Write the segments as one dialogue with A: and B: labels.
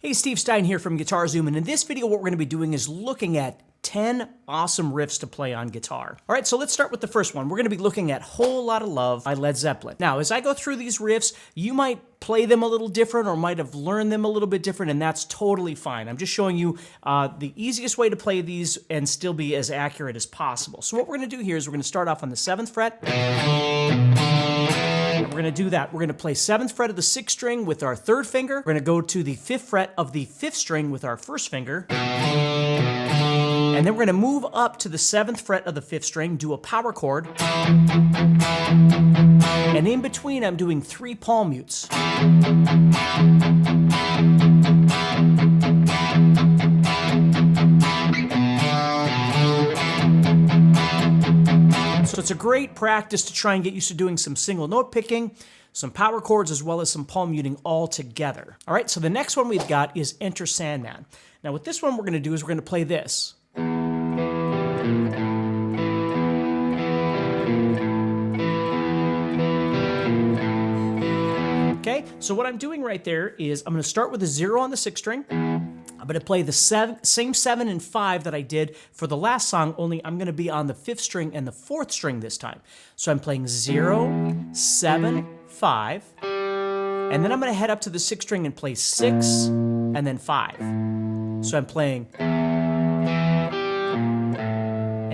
A: Hey, Steve Stine here from GuitarZoom, and in this video what we're going to be doing is looking at 10 awesome riffs to play on guitar. All right, so let's start with the first one. We're going to be looking at Whole Lotta Love by Led Zeppelin. Now, as I go through these riffs, you might play them a little different or might have learned them a little bit different, and that's totally fine. I'm just showing you the easiest way to play these and still be as accurate as possible. So what we're going to do here is we're going to start off on the 7th fret. And we're going to do that. We're going to play 7th fret of the 6th string with our 3rd finger. We're going to go to the 5th fret of the 5th string with our 1st finger. And then we're going to move up to the 7th fret of the 5th string, do a power chord. And in between, I'm doing 3 palm mutes. So it's a great practice to try and get used to doing some single note picking, some power chords, as well as some palm muting all together. All right, so the next one we've got is Enter Sandman. Now with this one we're going to do is we're going to play this. Okay, so what I'm doing right there is I'm going to start with a 0 on the 6th string. I'm going to play the same 7 and 5 that I did for the last song, only I'm going to be on the 5th string and the 4th string this time. So I'm playing 0, 7, 5, and then I'm going to head up to the 6th string and play 6, and then 5. So I'm playing, and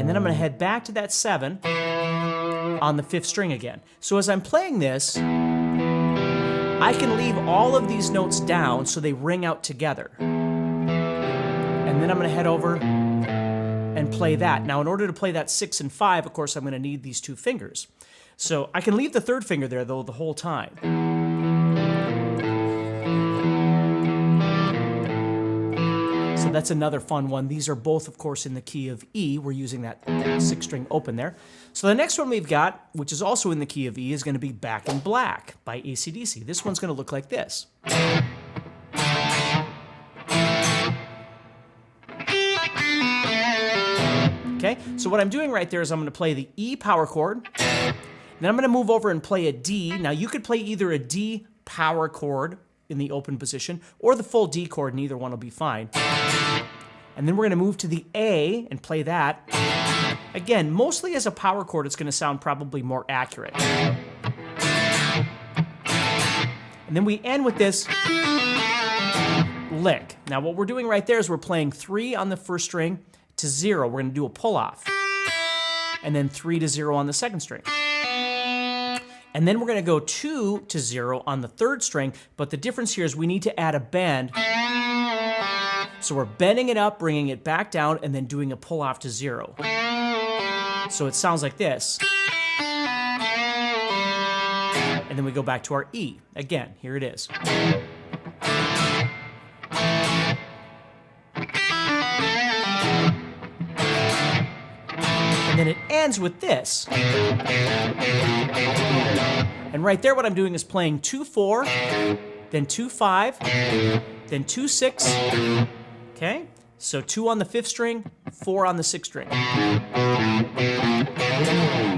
A: then I'm going to head back to that 7 on the 5th string again. So as I'm playing this, I can leave all of these notes down so they ring out together. And then I'm going to head over and play that. Now, in order to play that 6 and 5, of course, I'm going to need these 2 fingers. So I can leave the 3rd finger there, though, the whole time. So that's another fun one. These are both, of course, in the key of E. We're using that 6th string open there. So the next one we've got, which is also in the key of E, is going to be Back in Black by AC/DC. This one's going to look like this. Okay, so what I'm doing right there is I'm going to play the E power chord, then I'm going to move over and play a D. Now you could play either a D power chord in the open position or the full D chord, and either one will be fine. And then we're going to move to the A and play that. Again, mostly as a power chord, it's going to sound probably more accurate. And then we end with this lick. Now what we're doing right there is we're playing 3 on the 1st string to 0. We're going to do a pull off. And then 3 to 0 on the 2nd string. And then we're going to go 2 to 0 on the 3rd string, but the difference here is we need to add a bend. So we're bending it up, bringing it back down, and then doing a pull off to 0. So it sounds like this. And then we go back to our E. Again, here it is. And then it ends with this. And right there what I'm doing is playing 2-4, then 2-5, then 2-6. Okay? So 2 on the 5th string, 4 on the 6th string.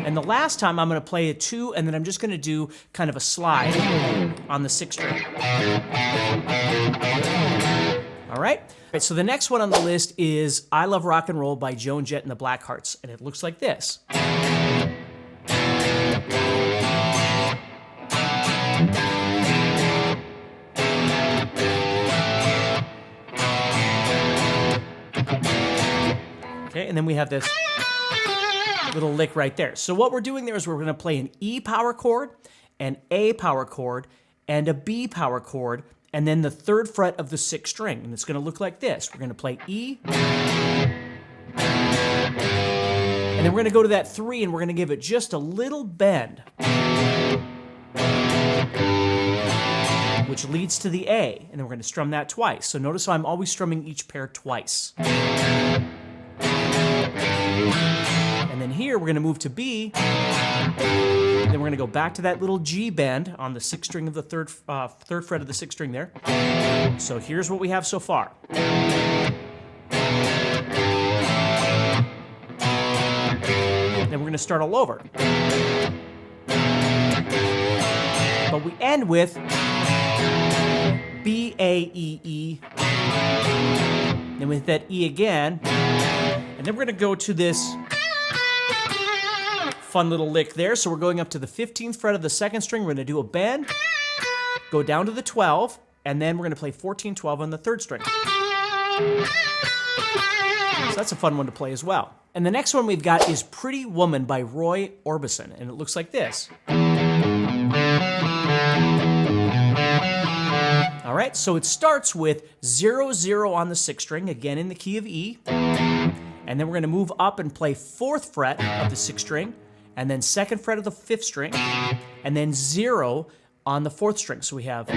A: And the last time I'm going to play a 2, and then I'm just going to do kind of a slide on the 6th string. All right? So the next one on the list is I Love Rock and Roll by Joan Jett and the Blackhearts, and it looks like this. Okay, and then we have this little lick right there. So what we're doing there is we're going to play an E power chord, an A power chord, and a B power chord, and then the 3rd fret of the 6th string. And it's going to look like this. We're going to play E. And then we're going to go to that 3, and we're going to give it just a little bend, which leads to the A. And then we're going to strum that twice. So notice how I'm always strumming each pair twice. And then here we're going to move to B. And then we're going to go back to that little G bend on the 6th string of the 3rd fret of the 6th string there. So here's what we have so far. Then we're going to start all over. But we end with B, A, E, E. Then we hit that E again. And then we're going to go to this fun little lick there. So we're going up to the 15th fret of the second string. We're going to do a bend, go down to the 12, and then we're going to play 14, 12 on the third string. So that's a fun one to play as well. And the next one we've got is Pretty Woman by Roy Orbison, and it looks like this. All right, so it starts with 0, 0 on the 6th string, again in the key of E. And then we're going to move up and play 4th fret of the 6th string, and then 2nd fret of the 5th string, and then 0 on the 4th string. So we have...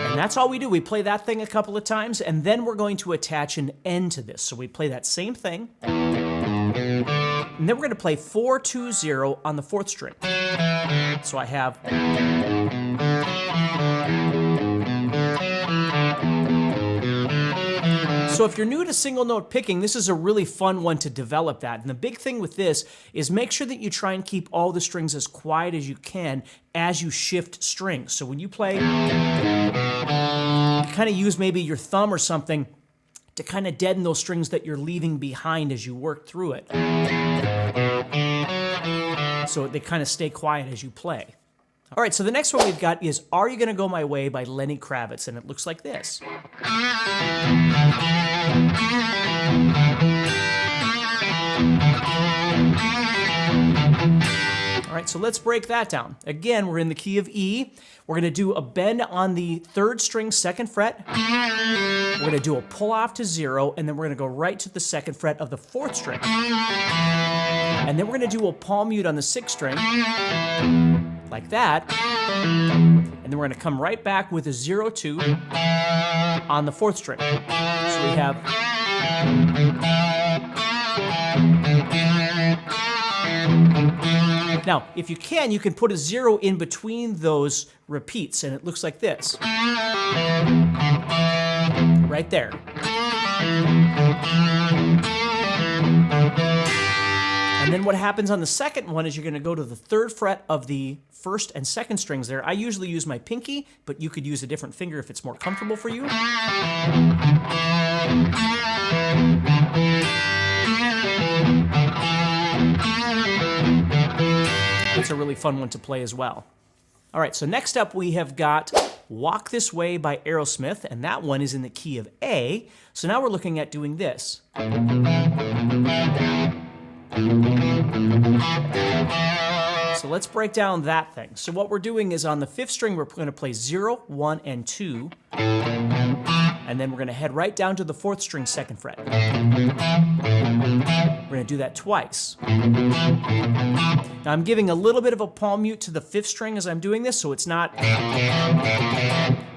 A: And that's all we do. We play that thing a couple of times, and then we're going to attach an end to this. So we play that same thing, and then we're going to play 4, 2, 0 on the 4th string. So I have... So if you're new to single note picking, this is a really fun one to develop that. And the big thing with this is make sure that you try and keep all the strings as quiet as you can as you shift strings. So when you play, you kind of use maybe your thumb or something to kind of deaden those strings that you're leaving behind as you work through it. So they kind of stay quiet as you play. All right, so the next one we've got is Are You Gonna Go My Way by Lenny Kravitz, and it looks like this. All right, so let's break that down. Again, we're in the key of E. We're gonna do a bend on the 3rd string, 2nd fret. We're gonna do a pull off to 0, and then we're gonna go right to the 2nd fret of the 4th string. And then we're gonna do a palm mute on the 6th string, like that. And then we're gonna come right back with a 0, 2 on the 4th string. So we have... Now, if you can put a 0 in between those repeats, and it looks like this. Right there. And then what happens on the second one is you're going to go to the 3rd fret of the 1st and 2nd strings there. I usually use my pinky, but you could use a different finger if it's more comfortable for you. It's a really fun one to play as well. All right, so next up we have got Walk This Way by Aerosmith, and that one is in the key of A. So now we're looking at doing this. So let's break down that thing. So what we're doing is on the 5th string, we're going to play 0, 1, and 2. And then we're going to head right down to the 4th string, 2nd fret. We're going to do that twice. Now I'm giving a little bit of a palm mute to the 5th string as I'm doing this, so it's not...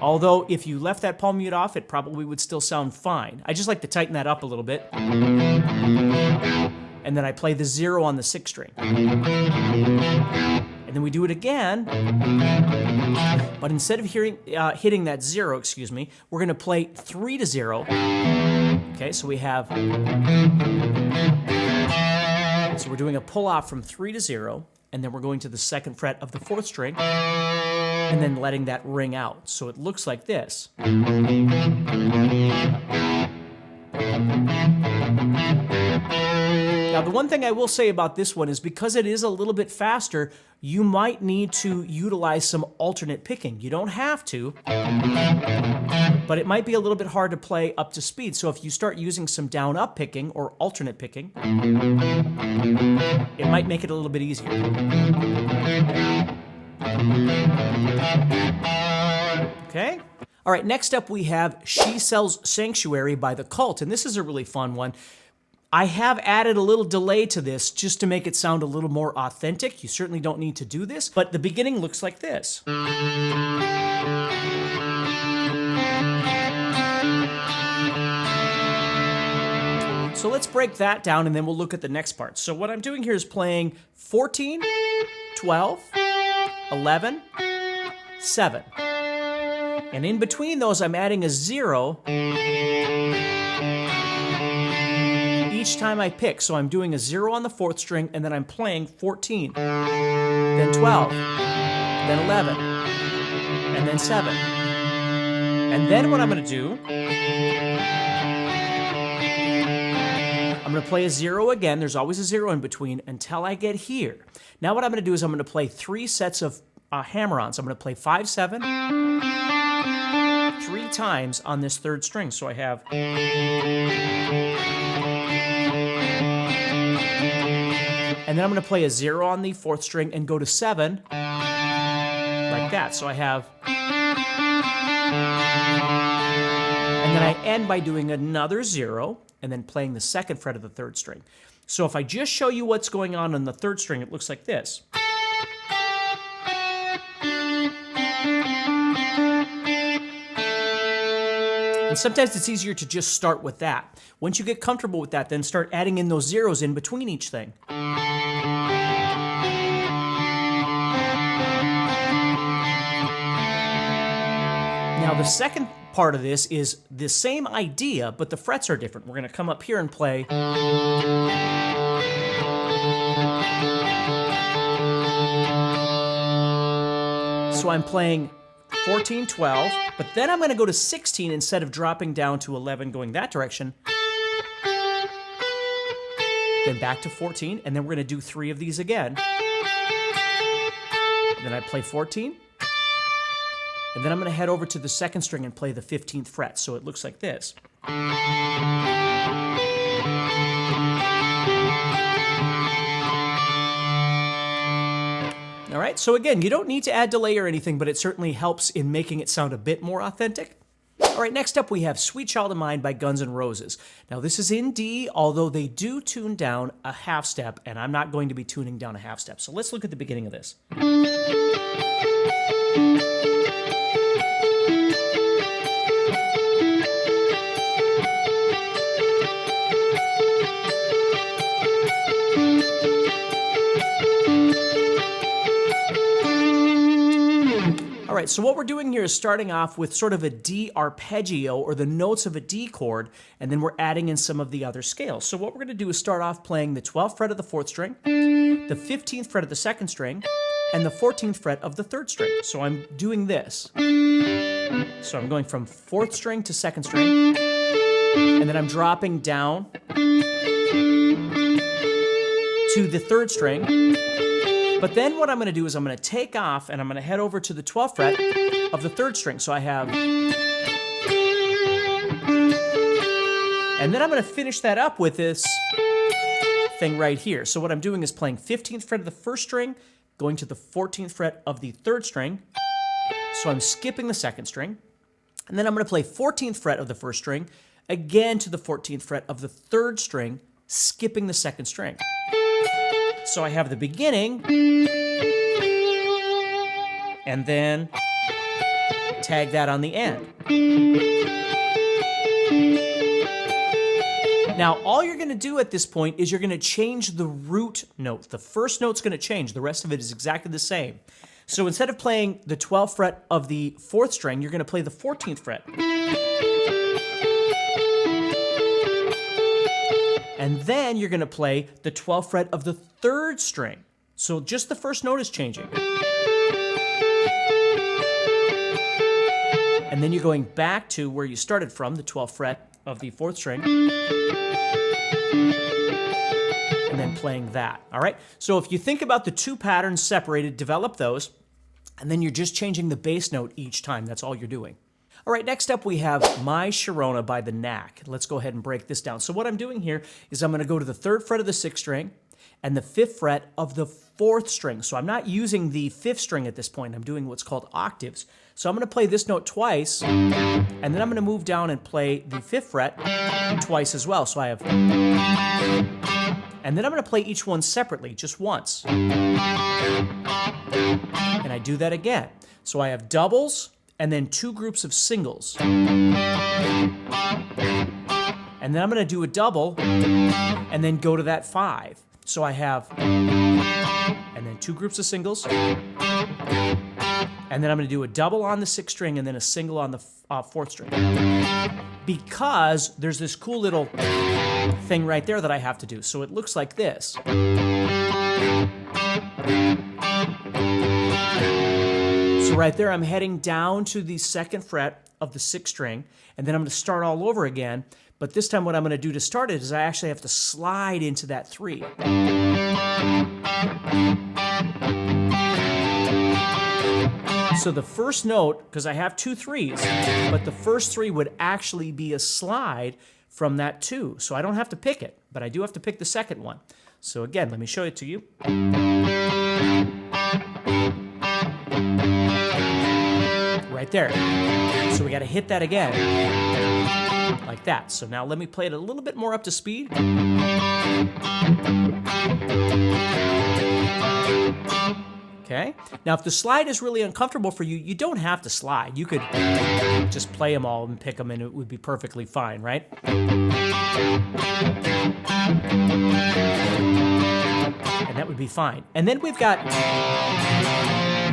A: Although if you left that palm mute off, it probably would still sound fine. I just like to tighten that up a little bit. And then I play the 0 on the 6th string. And then we do it again, but instead of hitting that 0, we're going to play 3 to 0. Okay, so we have... So we're doing a pull-off from 3 to 0, and then we're going to the 2nd fret of the 4th string, and then letting that ring out. So it looks like this. Now, the one thing I will say about this one is because it is a little bit faster, you might need to utilize some alternate picking. You don't have to, but it might be a little bit hard to play up to speed. So if you start using some down-up picking or alternate picking, it might make it a little bit easier. Okay? All right, next up we have She Sells Sanctuary by The Cult, and this is a really fun one. I have added a little delay to this just to make it sound a little more authentic. You certainly don't need to do this, but the beginning looks like this. So let's break that down and then we'll look at the next part. So what I'm doing here is playing 14, 12, 11, 7. And in between those, I'm adding a 0 each each time I pick. So I'm doing a 0 on the 4th string, and then I'm playing 14, then 12, then 11, and then 7. And then what I'm going to do, I'm going to play a 0 again. There's always a 0 in between until I get here. Now what I'm going to do is I'm going to play 3 sets of hammer-ons. I'm going to play 5, 7, 3 times on this 3rd string. So I have... And then I'm going to play a 0 on the 4th string and go to 7, like that. So I have... And then I end by doing another 0, and then playing the 2nd fret of the 3rd string. So if I just show you what's going on the 3rd string, it looks like this. And sometimes it's easier to just start with that. Once you get comfortable with that, then start adding in those zeros in between each thing. Now the second part of this is the same idea, but the frets are different. We're going to come up here and play. So I'm playing 14, 12, but then I'm going to go to 16 instead of dropping down to 11 going that direction. Then back to 14, and then we're going to do 3 of these again. And then I play 14. And then I'm going to head over to the 2nd string and play the 15th fret. So it looks like this. All right, so again, you don't need to add delay or anything, but it certainly helps in making it sound a bit more authentic. All right, next up we have Sweet Child of Mine by Guns N' Roses. Now this is in D, although they do tune down a half step, and I'm not going to be tuning down a half step. So let's look at the beginning of this. All right, so what we're doing here is starting off with sort of a D arpeggio, or the notes of a D chord, and then we're adding in some of the other scales. So what we're going to do is start off playing the 12th fret of the 4th string, the 15th fret of the 2nd string, and the 14th fret of the 3rd string. So I'm doing this. So I'm going from 4th string to 2nd string, and then I'm dropping down to the 3rd string. But then what I'm going to do is I'm going to take off and I'm going to head over to the 12th fret of the 3rd string. So I have... And then I'm going to finish that up with this thing right here. So what I'm doing is playing 15th fret of the 1st string, going to the 14th fret of the 3rd string. So I'm skipping the 2nd string. And then I'm going to play 14th fret of the 1st string, again to the 14th fret of the 3rd string, skipping the 2nd string. So I have the beginning, and then tag that on the end. Now, all you're going to do at this point is you're going to change the root note. The first note's going to change. The rest of it is exactly the same. So instead of playing the 12th fret of the 4th string, you're going to play the 14th fret. And then you're going to play the 12th fret of the 3rd string. So just the first note is changing. And then you're going back to where you started from, the 12th fret of the 4th string. And then playing that, all right? So if you think about the 2 patterns separated, develop those, and then you're just changing the bass note each time. That's all you're doing. All right, next up we have My Sharona by The Knack. Let's go ahead and break this down. So what I'm doing here is I'm going to go to the 3rd fret of the 6th string and the 5th fret of the 4th string. So I'm not using the 5th string at this point. I'm doing what's called octaves. So I'm going to play this note twice, and then I'm going to move down and play the 5th fret twice as well. So I have... And then I'm going to play each one separately, just once. And I do that again. So I have doubles, and then 2 groups of singles. And then I'm going to do a double, and then go to that 5. So I have, and then 2 groups of singles, and then I'm going to do a double on the 6th string, and then a single on the 4th string. because there's this cool little thing right there that I have to do. So it looks like this. So right there, I'm heading down to the 2nd fret of the 6th string, and then I'm going to start all over again. But this time what I'm going to do to start it is I actually have to slide into that 3. So the first note, because I have 2 3s, but the first 3 would actually be a slide from that 2. So I don't have to pick it, but I do have to pick the second one. So again, let me show it to you. Right there. So we got to hit that again, like that. So now let me play it a little bit more up to speed. Okay. Now, if the slide is really uncomfortable for you, you don't have to slide. You could just play them all and pick them, and it would be perfectly fine, right? And that would be fine. And then we've got,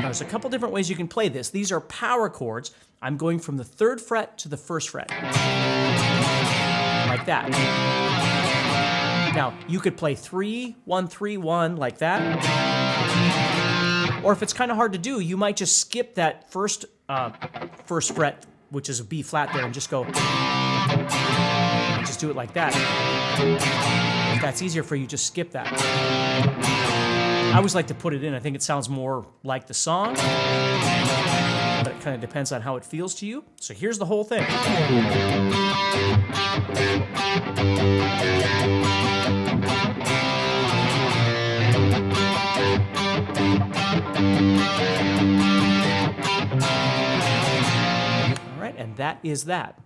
A: there's a couple different ways you can play this. These are power chords. I'm going from the 3rd fret to the 1st fret, like that. Now, you could play 3, 1, 3, 1, like that. Or if it's kind of hard to do, you might just skip that first fret, which is a B flat there, and just go, just do it like that. If that's easier for you, just skip that. I always like to put it in. I think it sounds more like the song, but it kind of depends on how it feels to you. So here's the whole thing. All right, and that is that.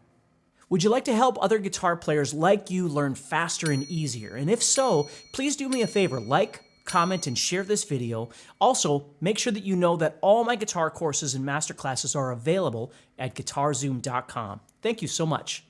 A: Would you like to help other guitar players like you learn faster and easier? And if so, please do me a favor, like, comment, and share this video. Also, make sure that you know that all my guitar courses and masterclasses are available at guitarzoom.com. Thank you so much.